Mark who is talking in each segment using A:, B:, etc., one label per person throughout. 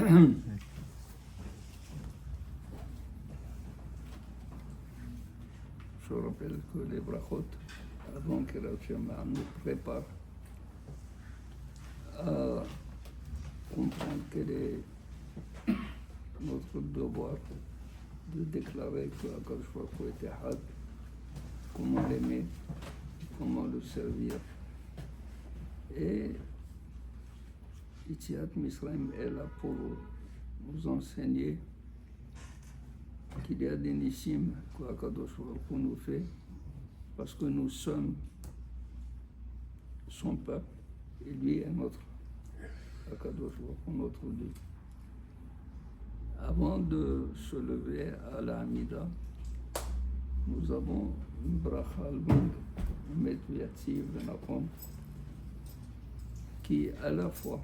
A: Je rappelle que les brachot, avant que la Shema nous prépare à comprendre quel est notre devoir de déclarer que Akadosh Baruch Hu est Ahad, comment l'aimer, comment le servir. Et Yetziat Mitzrayim est là pour nous enseigner qu'il y a des nissim qu'Akadosh Baruch Hu nous fait parce que nous sommes son peuple et lui est notre Akadosh Baruch Hu, notre Dieu. Avant de se lever à la Hamida, nous avons une bracha longue, Metu Yatziv Benachon, qui à la fois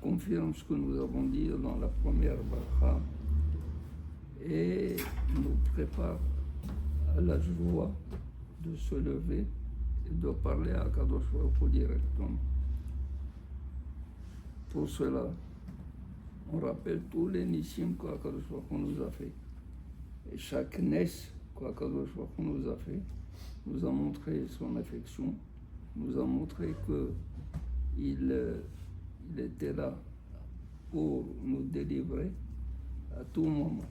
A: confirme ce que nous avons dit dans la première bracha et nous prépare à la joie de se lever et de parler à Kadosh Baruch Hu directement. Pour cela, on rappelle tous les nissim qu'Akadosh Baruch Hu nous a fait. Et chaque nes qu'Akadosh Baruch Hu nous a fait nous a montré son affection, nous a montré qu'il était là pour nous délivrer à tout moment.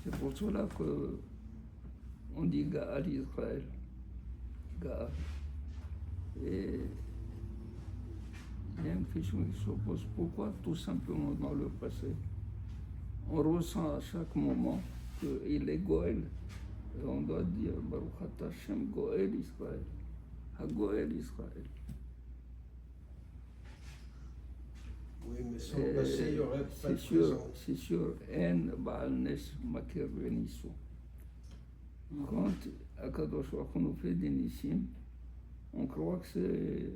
A: C'est pour cela qu'on dit Gaal Israël. Gaal. Et il y a une question qui se pose. Pourquoi tout simplement dans le passé, on ressent à chaque moment qu'il est Goël. Et on doit dire Baruch Ata Hashem Goël Israël. Ha-Goël Israël.
B: Oui, mais sans le passé, il n'y aurait pas de présent.
A: C'est sûr, En Baal Nes Makir Venisso. Quand Akadosh Baruch Hu nous fait des nissim, on croit que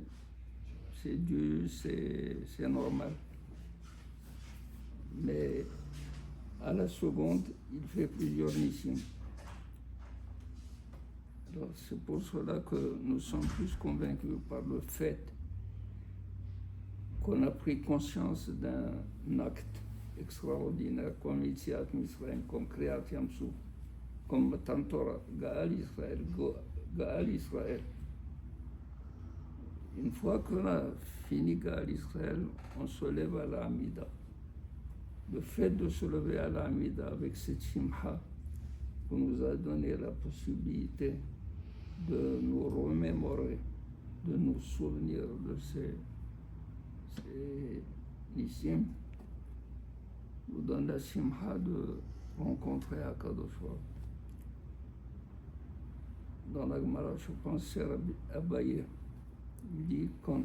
A: c'est dû, c'est normal. Mais à la seconde, il fait plusieurs nissim. Alors c'est pour cela que nous sommes plus convaincus par le fait qu'on a pris conscience d'un acte extraordinaire comme Yetziat Mitzrayim, comme Kriyat Yam-Suf, comme Matan Torah, Gaal Israël, Gaal Israël. Une fois qu'on a fini Gaal Israël, on se lève à la Hamida. Le fait de se lever à la Hamida avec cette Shimha, qu'on nous a donné la possibilité de nous remémorer, de nous souvenir de ces nissim, nous donne la Shimha de rencontrer Akadosh Baruch Hu. Dans la Gemara, je pense que c'est Rabbi Abaye. Il dit quand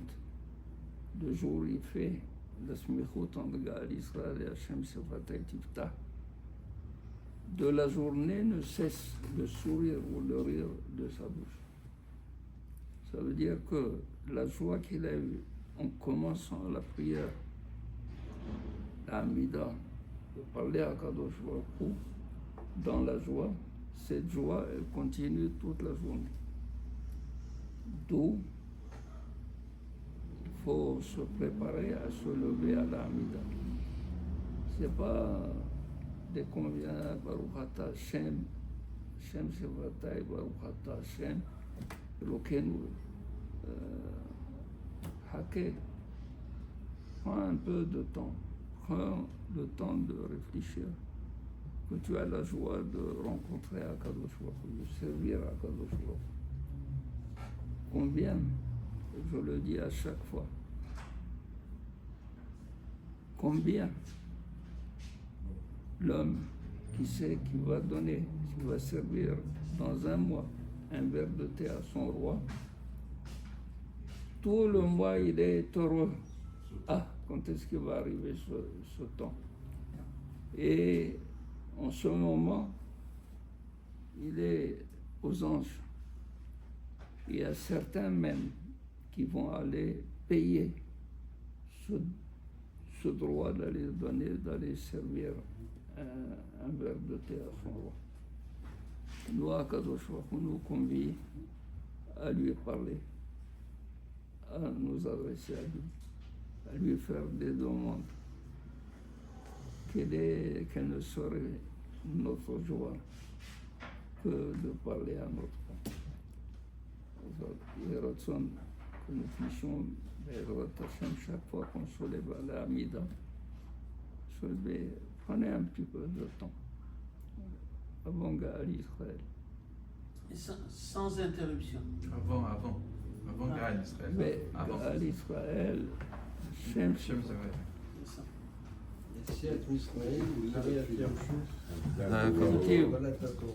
A: de jour il fait la smichut entre Gaal Israël et Hashem Sefatay Tiftah, de la journée ne cesse le sourire ou le rire de sa bouche. Ça veut dire que la joie qu'il a eue en commençant la prière, la Hamida, de parler à Kadosh Baruch Hu, dans la joie, cette joie, elle continue toute la journée. D'où il faut se préparer à se lever à la Hamida. C'est pas dès qu'on vient, Baruch Ata Hashem, Hashem Sevatay, Baruch Ata Hashem, Elokeinu, Haké. Prends un peu de temps, prends le temps de réfléchir, que tu as la joie de rencontrer Akadosh Baruch Hu, de servir Akadosh Baruch Hu. Combien, je le dis à chaque fois, combien l'homme qui sait qu'il va donner, qu'il va servir dans un mois un verre de thé à son roi, tout le mois il est heureux. Ah, quand est-ce qu'il va arriver ce temps? Et en ce moment, il est aux anges. Il y a certains même qui vont aller payer ce droit d'aller donner, d'aller servir un verre de thé à son roi. Nous, Akadosh Baruch Hu nous convie à lui parler, à nous adresser à lui. à lui faire des demandes. Quelle ne serait notre joie que de parler à notre Père. Il retourne que nous puissions chaque fois qu'on se lève à la Hamida, prenez un petit peu de temps avant Gaal Israël.
C: Sans interruption.
D: Avant Gaal Israël.
A: Mais Gaal Israël, Shem
D: Zavaï.
B: D'accord.
D: D'accord.